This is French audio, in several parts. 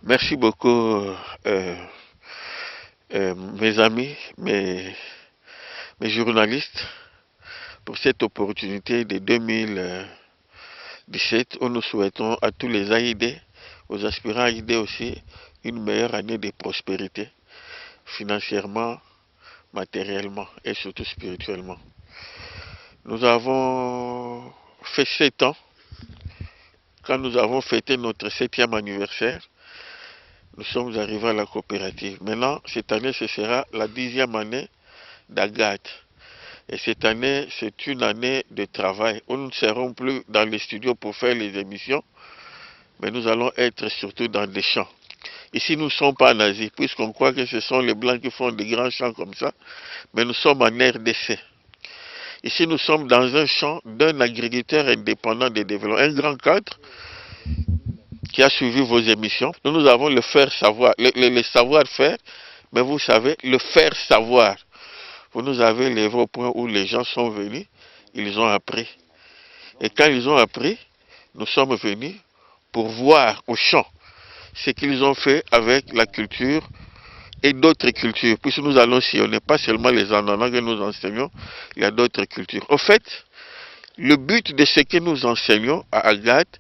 Merci beaucoup, mes amis, mes journalistes, pour cette opportunité de 2017 où nous souhaitons à tous les AID, aux aspirants AID aussi, une meilleure année de prospérité, financièrement, matériellement et surtout spirituellement. Nous avons fait 7 ans, quand nous avons fêté notre 7e anniversaire. Nous sommes arrivés à la coopérative. Maintenant, cette année, ce sera la 10e année d'Agathe. Et cette année, c'est une année de travail où nous ne serons plus dans les studios pour faire les émissions, mais nous allons être surtout dans des champs. Ici, nous ne sommes pas en Asie, puisqu'on croit que ce sont les Blancs qui font des grands champs comme ça, mais nous sommes en RDC. Ici, nous sommes dans un champ d'un agriculteur indépendant de développement, un grand cadre qui a suivi vos émissions. Nous avons le faire savoir, le savoir-faire, mais vous savez, le faire savoir. Vous nous avez levé au point où les gens sont venus, ils ont appris. Et quand ils ont appris, nous sommes venus pour voir au champ ce qu'ils ont fait avec la culture et d'autres cultures. Puisque nous allons sillonner pas seulement les ananas que nous enseignons, il y a d'autres cultures. Au fait, le but de ce que nous enseignons à Agathe,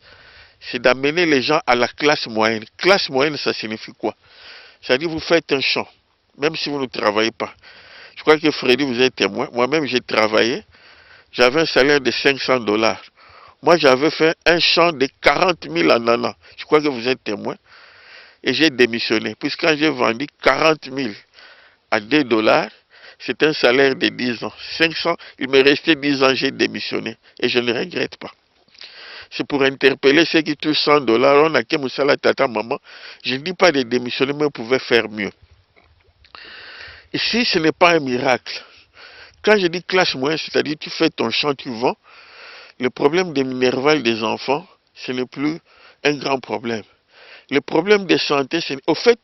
c'est d'amener les gens à la classe moyenne. Classe moyenne, ça signifie quoi? C'est-à-dire vous faites un champ, même si vous ne travaillez pas. Je crois que Freddy, vous êtes témoin. Moi-même, j'ai travaillé. J'avais un salaire de 500 dollars. Moi, j'avais fait un champ de 40 000 ananas. Je crois que vous êtes témoin. Et j'ai démissionné. Puisque quand j'ai vendu 40 000 à 2 dollars, c'est un salaire de 10 ans. 500, il me restait 10 ans, j'ai démissionné. Et je ne regrette pas. C'est pour interpeller ceux qui touchent 100 dollars. On a que Moussala Tata Maman. Je ne dis pas de démissionner, mais vous pouvez faire mieux. Ici, ce n'est pas un miracle. Quand je dis classe moyenne, c'est-à-dire tu fais ton champ, tu vends, le problème des minervales des enfants, ce n'est plus un grand problème. Le problème de santé, c'est... Au fait,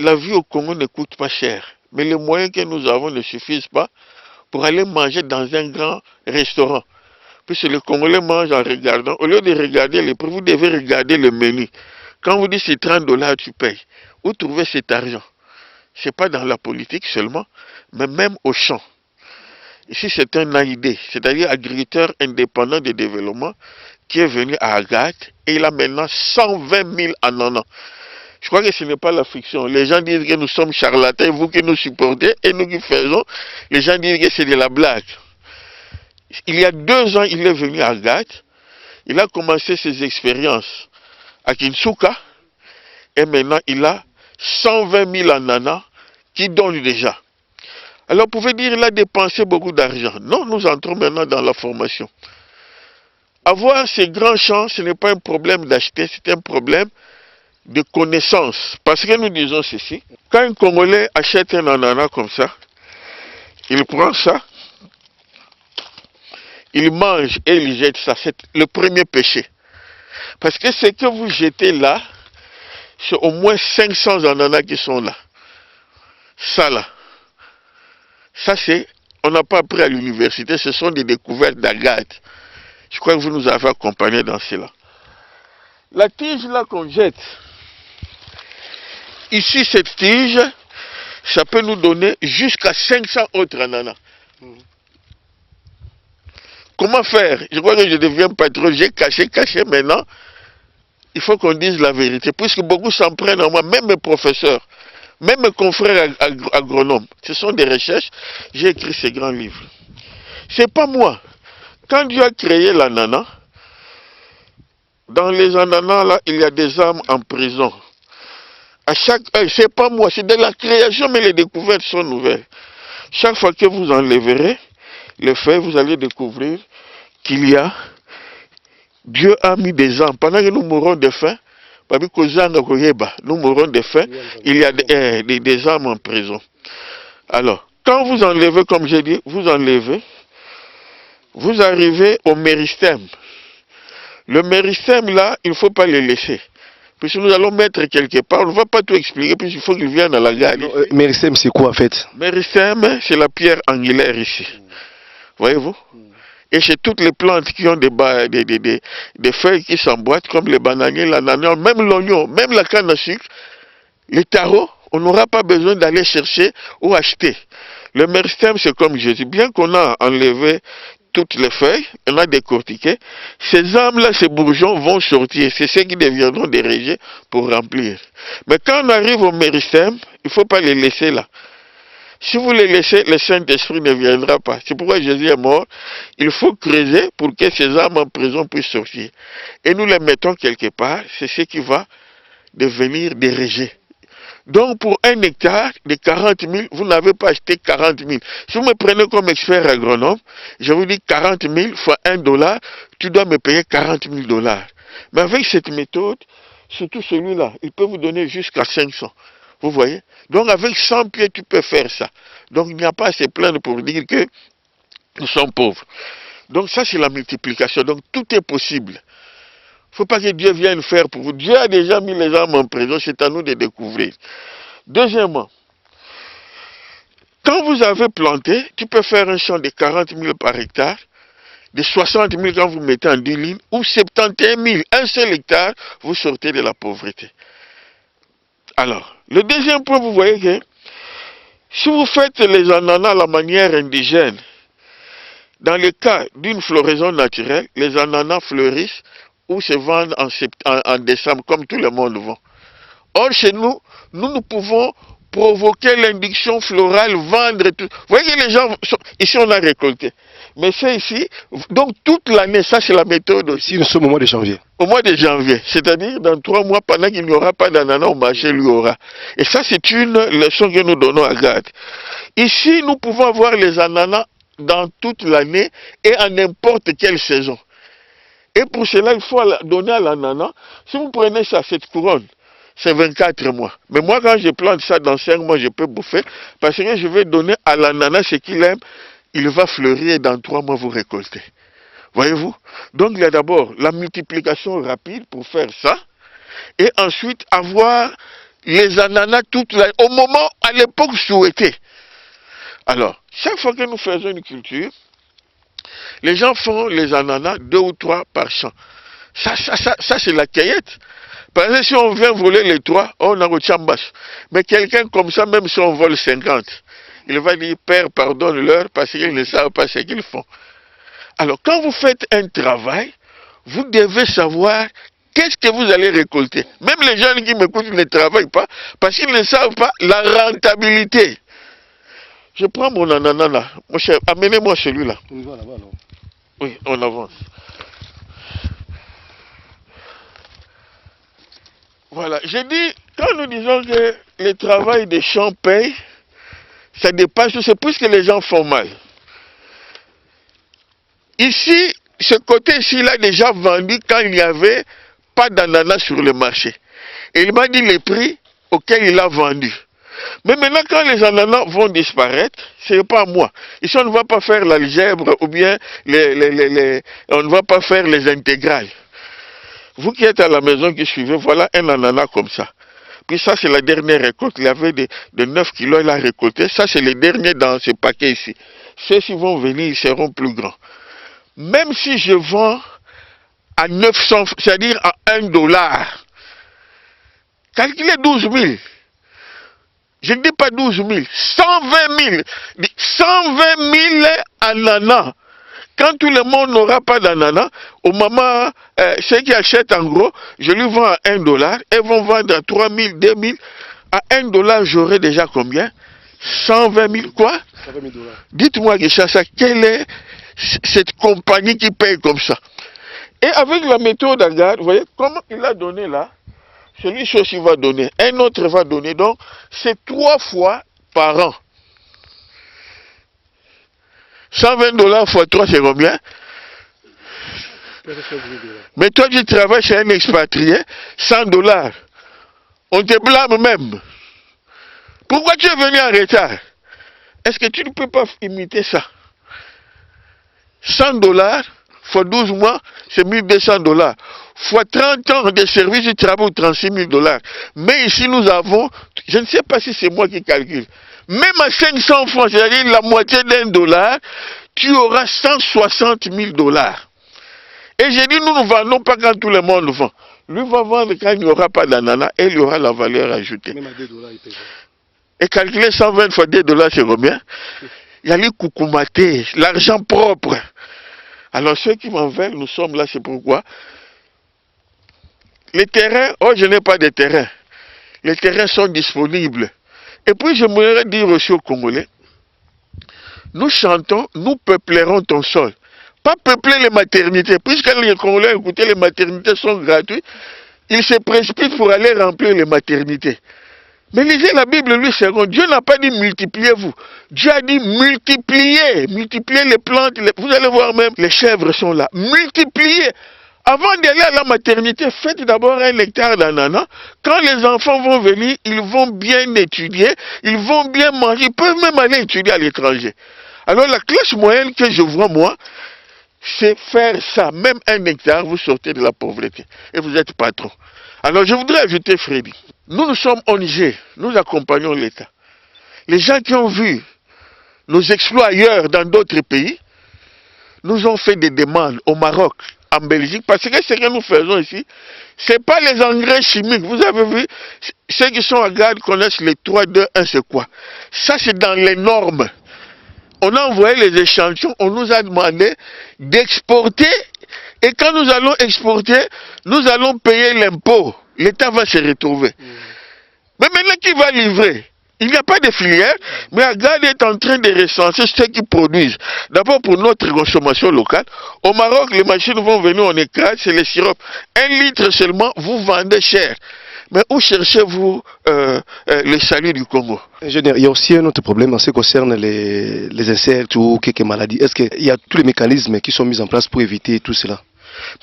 la vie au Congo ne coûte pas cher. Mais les moyens que nous avons ne suffisent pas pour aller manger dans un grand restaurant. Puisque les Congolais mangent en regardant. Au lieu de regarder les prix, vous devez regarder le menu. Quand vous dites c'est 30 dollars, tu payes. Où trouver cet argent? Ce n'est pas dans la politique seulement, mais même au champ. Ici, c'est un AID, c'est-à-dire agriculteur indépendant de développement, qui est venu à Agathe et il a maintenant 120 000 ananas. Je crois que ce n'est pas la fiction. Les gens disent que nous sommes charlatans, vous qui nous supportez et nous qui faisons, les gens disent que c'est de la blague. Il y a 2 ans, il est venu à Agathe, il a commencé ses expériences à Kinsuka et maintenant il a 120 000 ananas qui donnent déjà. Alors, vous pouvez dire qu'il a dépensé beaucoup d'argent. Non, nous entrons maintenant dans la formation. Avoir ces grands champs, ce n'est pas un problème d'acheter, c'est un problème de connaissance. Parce que nous disons ceci, quand un Congolais achète un ananas comme ça, il prend ça, il mange et il jette ça. C'est le premier péché. Parce que ce que vous jetez là, c'est au moins 500 ananas qui sont là. Ça là. Ça c'est, on n'a pas appris à l'université, ce sont des découvertes d'Agathe. Je crois que vous nous avez accompagnés dans cela. La tige là qu'on jette, ici cette tige, ça peut nous donner jusqu'à 500 autres ananas. Comment faire? Je crois que je deviens patron, j'ai caché maintenant. Il faut qu'on dise la vérité, puisque beaucoup s'en prennent à moi, même mes professeurs, même mes confrères agronomes. Ce sont des recherches, j'ai écrit ces grands livres. C'est pas moi. Quand Dieu a créé l'ananas, dans les ananas là, il y a des âmes en prison. À chaque œil, c'est pas moi, c'est de la création, mais les découvertes sont nouvelles. Chaque fois que vous enlèverez le feuilles, vous allez découvrir qu'il y a, Dieu a mis des âmes. Pendant que nous mourrons de faim, nous mourrons de faim, il y a des âmes en prison. Alors, quand vous enlevez, comme j'ai dit, vous enlevez, vous arrivez au méristème. Le méristème là, il ne faut pas le laisser. Puisque nous allons mettre quelque part, on ne va pas tout expliquer, puisqu'il faut qu'il vienne à la gare. Méristème, c'est quoi en fait? Méristème, c'est la pierre angulaire ici. Voyez-vous? Et chez toutes les plantes qui ont des feuilles qui s'emboîtent, comme les bananiers, l'ananas, même l'oignon, même la canne à sucre, les tarots, on n'aura pas besoin d'aller chercher ou acheter. Le méristème, c'est comme Jésus. Bien qu'on a enlevé toutes les feuilles, on a décortiqué, ces âmes-là, ces bourgeons vont sortir. C'est ceux qui deviendront des rejets pour remplir. Mais quand on arrive au méristème, il ne faut pas les laisser là. Si vous les laissez, le Saint-Esprit ne viendra pas. C'est pourquoi Jésus est mort. Il faut creuser pour que ces âmes en prison puissent sortir. Et nous les mettons quelque part, c'est ce qui va devenir des rejets. Donc pour un hectare de 40 000, vous n'avez pas acheté 40 000. Si vous me prenez comme expert agronome, je vous dis 40 000 fois $1, tu dois me payer 40 000 $. Mais avec cette méthode, surtout celui-là, il peut vous donner jusqu'à 500. Vous voyez? Donc avec 100 pieds, tu peux faire ça. Donc il n'y a pas à se plaindre pour dire que nous sommes pauvres. Donc ça, c'est la multiplication. Donc tout est possible. Il ne faut pas que Dieu vienne faire pour vous. Dieu a déjà mis les âmes en prison, c'est à nous de découvrir. Deuxièmement, quand vous avez planté, tu peux faire un champ de 40 000 par hectare, de 60 000 quand vous mettez en 10 lignes, ou 71 000, un seul hectare, vous sortez de la pauvreté. Alors, le deuxième point, vous voyez que si vous faites les ananas à la manière indigène, dans le cas d'une floraison naturelle, les ananas fleurissent ou se vendent en décembre, comme tout le monde vend. Or, chez nous, nous pouvons provoquer l'induction florale, vendre tout. Vous voyez que les gens, ici on a récolté. Mais c'est ici, donc toute l'année, ça c'est la méthode aussi. Ici nous sommes au mois de janvier. Au mois de janvier, c'est-à-dire dans 3 mois, pendant qu'il n'y aura pas d'ananas au marché, il y aura. Et ça c'est une leçon que nous donnons à Gad. Ici, nous pouvons avoir les ananas dans toute l'année et à n'importe quelle saison. Et pour cela, il faut donner à l'ananas. Si vous prenez ça, cette couronne, c'est 24 mois. Mais moi, quand je plante ça dans 5 mois, je peux bouffer. Parce que je vais donner à l'ananas ce qu'il aime. Il va fleurir et dans 3 mois, vous récoltez. Voyez-vous? Donc, il y a d'abord la multiplication rapide pour faire ça. Et ensuite, avoir les ananas au moment, à l'époque souhaitée. Alors, chaque fois que nous faisons une culture, les gens font les ananas 2 ou 3 par champ. Ça c'est la cueillette. Par exemple, si on vient voler les 3, on a au chambas. Mais quelqu'un comme ça, même si on vole 50, il va dire, Père, pardonne-leur parce qu'ils ne savent pas ce qu'ils font. Alors, quand vous faites un travail, vous devez savoir qu'est-ce que vous allez récolter. Même les gens qui m'écoutent ne travaillent pas parce qu'ils ne savent pas la rentabilité. Je prends mon ananas là. Mon cher, amenez-moi celui-là. On va là-bas, non? Oui, on avance. Voilà, j'ai dit, quand nous disons que le travail des champs paye, ça dépasse tout, c'est plus que les gens font mal. Ici, ce côté-ci, il a déjà vendu quand il n'y avait pas d'ananas sur le marché. Et il m'a dit les prix auxquels il a vendu. Mais maintenant, quand les ananas vont disparaître, ce n'est pas moi. Ici, on ne va pas faire l'algèbre ou bien on ne va pas faire les intégrales. Vous qui êtes à la maison qui suivez, voilà un ananas comme ça. Puis ça, c'est la dernière récolte. Il y avait de 9 kilos, il a récolté. Ça, c'est les derniers dans ce paquet ici. Ceux-ci vont venir, ils seront plus grands. Même si je vends à 900, c'est-à-dire à $1, calculez 12 000. Je ne dis pas 12 000, 120 000. 120 000 ananas. Quand tout le monde n'aura pas d'ananas, au moment, ceux qui achètent en gros, je lui vends à $1, elles vont vendre à 3 000, 2 000. À $1, j'aurai déjà combien? 120 000 quoi? 120 000 $. Dites-moi, Gishasa, quelle est cette compagnie qui paye comme ça? Et avec la méthode Agad, vous voyez, comment il a donné là, celui-ci aussi va donner, un autre va donner, donc c'est 3 fois par an. 120 $ fois 3, c'est combien? Mais toi, tu travailles chez un expatrié, 100 $. On te blâme même. Pourquoi tu es venu en retard? Est-ce que tu ne peux pas imiter ça? 100 $ fois 12 mois, c'est 1 200 $. Fois 30 ans de service du travail, 36 000 $. Mais ici, nous avons, je ne sais pas si c'est moi qui calcule, même à 500 francs, c'est-à-dire la moitié d'1 $, tu auras 160 000 dollars. Et j'ai dit, nous ne vendons pas quand tout le monde vend. Lui va vendre quand il n'y aura pas d'ananas et il y aura la valeur ajoutée. Même à 2 dollars, il paye. Et calculer 120 fois 2 dollars, c'est combien? Il y a les coucoumatés, l'argent propre. Alors ceux qui m'en veulent, nous sommes là, c'est pourquoi. Les terrains, oh je n'ai pas de terrain. Les terrains sont disponibles. Et puis je voudrais dire aussi aux Congolais, nous chantons, nous peuplerons ton sol. Pas peupler les maternités. Puisque les Congolais, écoutez, les maternités sont gratuites, ils se précipitent pour aller remplir les maternités. Mais lisez la Bible, lui, c'est bon. Dieu n'a pas dit multipliez-vous. Dieu a dit multipliez. Multipliez les plantes. Vous allez voir même, les chèvres sont là. Multipliez. Avant d'aller à la maternité, faites d'abord 1 hectare d'ananas. Quand les enfants vont venir, ils vont bien étudier, ils vont bien manger, ils peuvent même aller étudier à l'étranger. Alors la classe moyenne que je vois, moi, c'est faire ça. Même 1 hectare, vous sortez de la pauvreté. Et vous êtes patron. Alors je voudrais ajouter, Freddy, nous sommes ONG, nous accompagnons l'État. Les gens qui ont vu nos exploits ailleurs dans d'autres pays, nous ont fait des demandes au Maroc, en Belgique, parce que ce que nous faisons ici, ce n'est pas les engrais chimiques. Vous avez vu, ceux qui sont à garde connaissent les 3, 2, 1, c'est quoi? Ça, c'est dans les normes. On a envoyé les échantillons, on nous a demandé d'exporter, et quand nous allons exporter, nous allons payer l'impôt. L'État va se retrouver. Mais maintenant, qui va livrer? Il n'y a pas de filière, mais Agad est en train de recenser ceux qui produisent. D'abord pour notre consommation locale. Au Maroc, les machines vont venir, on écrase, c'est le sirop. 1 litre seulement, vous vendez cher. Mais où cherchez-vous le salut du Congo? Ingénieur, il y a aussi un autre problème en ce qui concerne les insectes ou quelques maladies. Est-ce qu'il y a tous les mécanismes qui sont mis en place pour éviter tout cela?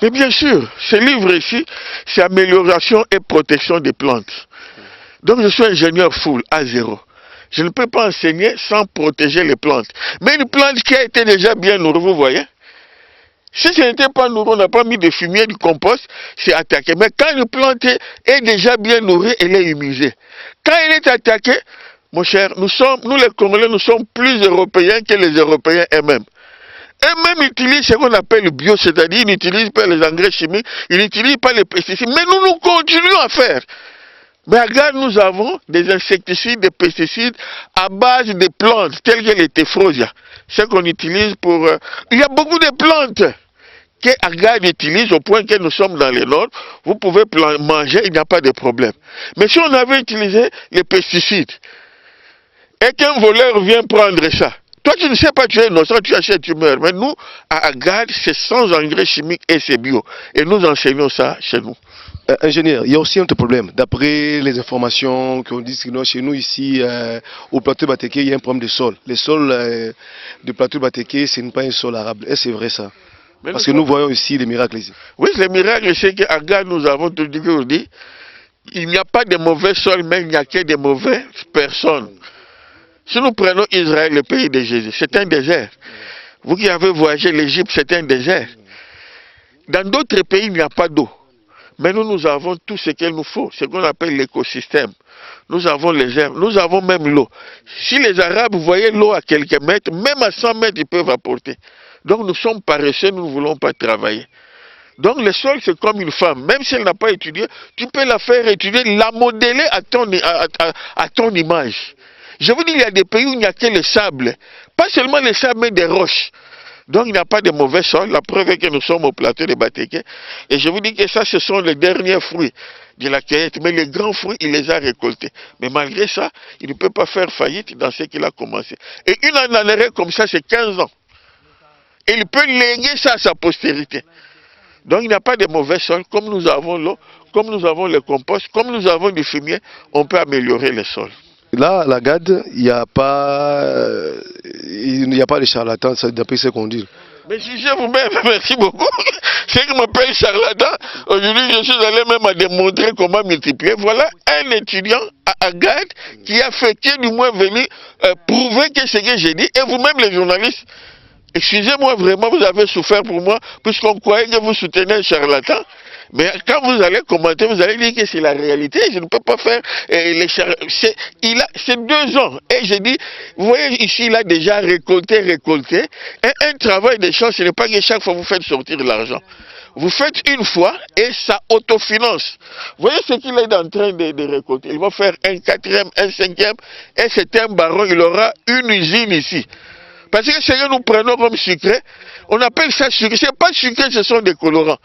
Mais bien sûr, ce livre ici, c'est amélioration et protection des plantes. Donc je suis ingénieur full, A0. Je ne peux pas enseigner sans protéger les plantes. Mais une plante qui a été déjà bien nourrie, vous voyez? Si ce n'était pas nourri, on n'a pas mis de fumier, du compost, c'est attaqué. Mais quand une plante est déjà bien nourrie, elle est humusée. Quand elle est attaquée, mon cher, nous les Congolais, nous sommes plus européens que les Européens eux-mêmes. Eux-mêmes utilisent ce qu'on appelle le bio, c'est-à-dire ils n'utilisent pas les engrais chimiques, ils n'utilisent pas les pesticides. Mais nous continuons à faire. Mais regarde, nous avons des insecticides, des pesticides à base de plantes, telles que les téphrosia. Ce qu'on utilise pour... Il y a beaucoup de plantes que Agad utilise au point que nous sommes dans les normes. Vous pouvez manger, il n'y a pas de problème. Mais si on avait utilisé les pesticides et qu'un voleur vient prendre ça, toi tu ne sais pas, tu es innocent, tu achètes, tu meurs. Mais nous, à Agad, c'est sans engrais chimiques et c'est bio. Et nous enseignons ça chez nous. Ingénieur, il y a aussi un autre problème. D'après les informations qu'on dit chez nous ici, au plateau Batéké, il y a un problème de sol. Le sol du plateau Batéké, ce n'est pas un sol arable. Est-ce que c'est vrai ça? Parce que nous voyons ici les miracles ici. Oui, les miracles, c'est qu'à Gad, nous avons toujours dit, il n'y a pas de mauvais sol, mais il n'y a que de mauvaises personnes. Si nous prenons Israël, le pays de Jésus, c'est un désert. Vous qui avez voyagé l'Égypte, c'est un désert. Dans d'autres pays, il n'y a pas d'eau. Mais nous avons tout ce qu'il nous faut, ce qu'on appelle l'écosystème. Nous avons les herbes, nous avons même l'eau. Si les Arabes voyaient l'eau à quelques mètres, même à 100 mètres, ils peuvent apporter. Donc nous sommes paresseux, nous ne voulons pas travailler. Donc le sol, c'est comme une femme. Même si elle n'a pas étudié, tu peux la faire étudier, la modeler à ton image. Je vous dis, il y a des pays où il n'y a que le sable. Pas seulement le sable, mais des roches. Donc il n'y a pas de mauvais sol. La preuve est que nous sommes au plateau de Batéké. Et je vous dis que ça, ce sont les derniers fruits de la cueillette. Mais les grands fruits, il les a récoltés. Mais malgré ça, il ne peut pas faire faillite dans ce qu'il a commencé. Et une année comme ça, c'est 15 ans. Et il peut léguer ça à sa postérité. Donc il n'y a pas de mauvais sol. Comme nous avons l'eau, comme nous avons le compost, comme nous avons du fumier, on peut améliorer le sol. Là, à la GAD, il n'y a pas de charlatans, d'après ce qu'on dit. Mais si je vous-même, merci beaucoup. C'est que m'appelle charlatan. Aujourd'hui, je suis allé même à démontrer comment multiplier. Voilà un étudiant à GAD qui a fait, qui est du moins venu prouver que ce que j'ai dit. Et vous-même, les journalistes, excusez-moi vraiment, vous avez souffert pour moi, puisqu'on croyait que vous soutenez un charlatan. Mais quand vous allez commenter, vous allez dire que c'est la réalité. Je ne peux pas faire c'est 2 ans. Et je dis, vous voyez ici, il a déjà récolté. Et un travail de champ, ce n'est pas que chaque fois vous faites sortir de l'argent. Vous faites une fois et ça autofinance. Vous voyez ce qu'il est en train de récolter. Il va faire un 4e, un 5e. Et c'est un baron, il aura une usine ici. Parce que ce que nous prenons comme sucré, on appelle ça sucré. Ce n'est pas sucré, ce sont des colorants.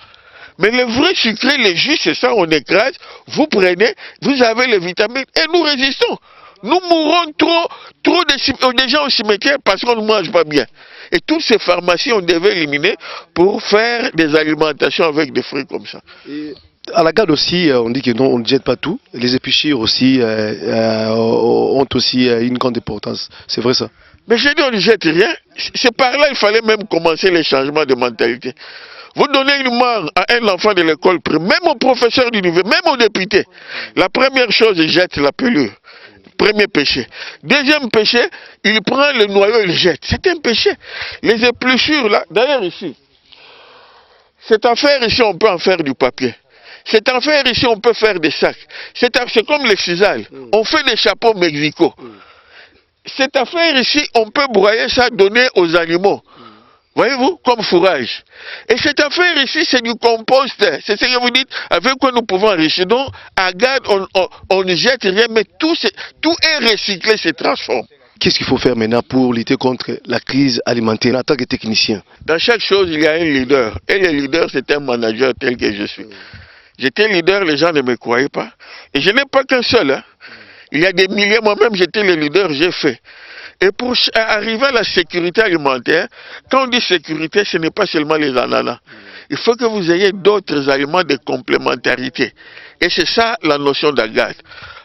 Mais le vrai sucré, le jus, c'est ça, on écrase, vous prenez, vous avez les vitamines et nous résistons. Nous mourrons trop de gens au cimetière parce qu'on ne mange pas bien. Et toutes ces pharmacies, on devait éliminer pour faire des alimentations avec des fruits comme ça. Et à la garde aussi, on dit que non, on ne jette pas tout. Les épluchures aussi ont aussi une grande importance. C'est vrai ça? Mais je dis on ne jette rien. C'est par là qu'il fallait même commencer les changements de mentalité. Vous donnez une mangue à un enfant de l'école primaire, même au professeur d'université, même au député. La première chose, il jette la pelure. Premier péché. Deuxième péché, il prend le noyau et le jette. C'est un péché. Les épluchures là, d'ailleurs ici, cette affaire ici, on peut en faire du papier. Cette affaire ici, on peut faire des sacs. C'est comme les cisailles. On fait des chapeaux Mexico. Cette affaire ici, on peut broyer ça, donner aux animaux. Voyez-vous, comme fourrage. Et cette affaire ici, c'est du compost. C'est ce que vous dites, avec quoi nous pouvons enrichir. Donc, à garde, on ne jette rien, mais tout est recyclé, se transforme. Qu'est-ce qu'il faut faire maintenant pour lutter contre la crise alimentaire en tant que technicien? Dans chaque chose, il y a un leader. Et le leader, c'est un manager tel que je suis. J'étais leader, les gens ne me croyaient pas. Et je n'ai pas qu'un seul. Hein. Il y a des milliers, moi-même, j'étais le leader, j'ai fait. Et pour arriver à la sécurité alimentaire, quand on dit sécurité, ce n'est pas seulement les ananas. Il faut que vous ayez d'autres aliments de complémentarité. Et c'est ça la notion d'agate.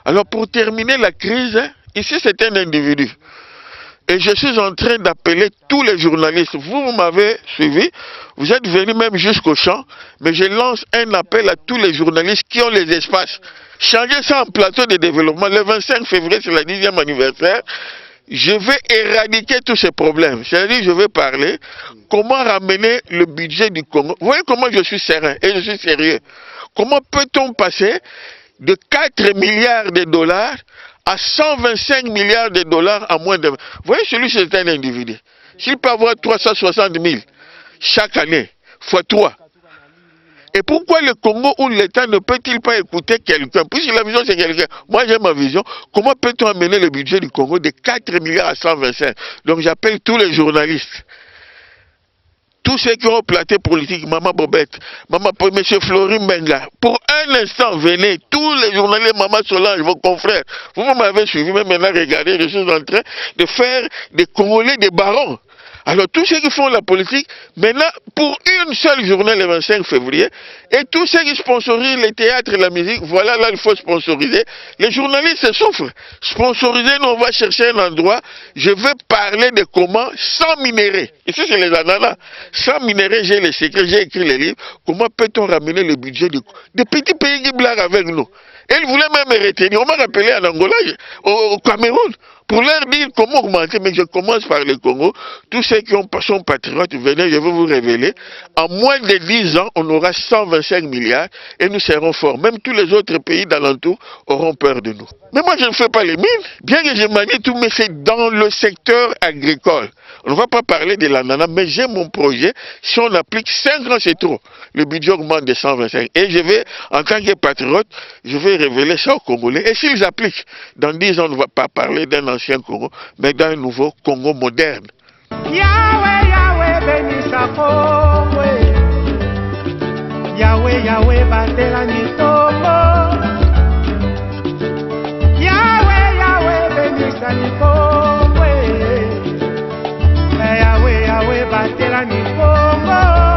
Alors pour terminer la crise, ici c'est un individu. Et je suis en train d'appeler tous les journalistes. Vous m'avez suivi, vous êtes venus même jusqu'au champ, mais je lance un appel à tous les journalistes qui ont les espaces. Changez ça en plateau de développement. Le 25 février, c'est le 10e anniversaire. Je vais éradiquer tous ces problèmes. C'est-à-dire, je vais parler comment ramener le budget du Congo. Vous voyez comment je suis serein et je suis sérieux. Comment peut-on passer de 4 milliards de dollars à 125 milliards de dollars en moins de... Vous voyez, celui-ci c'est un individu. S'il peut avoir 360 000 chaque année, fois 3. Et pourquoi le Congo ou l'État ne peut-il pas écouter quelqu'un? Puisque la vision c'est quelqu'un. Moi j'ai ma vision. Comment peut-on amener le budget du Congo de 4 milliards à 125? Donc j'appelle tous les journalistes. Tous ceux qui ont platé politique, Maman Bobette, M. Florin Benga, pour un instant, venez, tous les journalistes, Maman Solange, vos confrères, vous m'avez suivi, même maintenant, regardez, je suis en train de faire des Congolais des barons. Alors tous ceux qui font la politique, maintenant, pour une seule journée, le 25 février, et tous ceux qui sponsorisent les théâtres et la musique, voilà, là, il faut sponsoriser. Les journalistes souffrent. Sponsoriser, nous, on va chercher un endroit, je vais parler de comment, sans minerai. Ici, c'est les ananas. Sans minerai, j'ai les secrets, j'ai écrit les livres. Comment peut-on ramener le budget des petits pays qui blaguent avec nous? Et ils voulaient même me retenir. On m'a rappelé en Angola, au Cameroun, pour leur dire comment augmenter. Mais je commence par le Congo. Tous ceux qui sont patriotes, venez, je vais vous révéler. En moins de 10 ans, on aura 125 milliards et nous serons forts. Même tous les autres pays d'alentour auront peur de nous. Mais moi, je ne fais pas les mines. Bien que je manie tout, mais c'est dans le secteur agricole. On ne va pas parler de l'ananas, mais j'ai mon projet. Si on applique 5 ans, c'est trop. Le budget augmente de 125. Et je vais, en tant que patriote, je vais révéler ça aux Congolais. Et s'ils appliquent, dans 10 ans, on ne va pas parler d'un ancien Congo, mais d'un nouveau Congo moderne. Yahweh, Yahweh, bénis sa Congo. Yahweh, Yahweh, batela Nitombo. Yahweh, Yahweh, bénis sa Nitombo. Yahweh, Yahweh, batela Nitombo.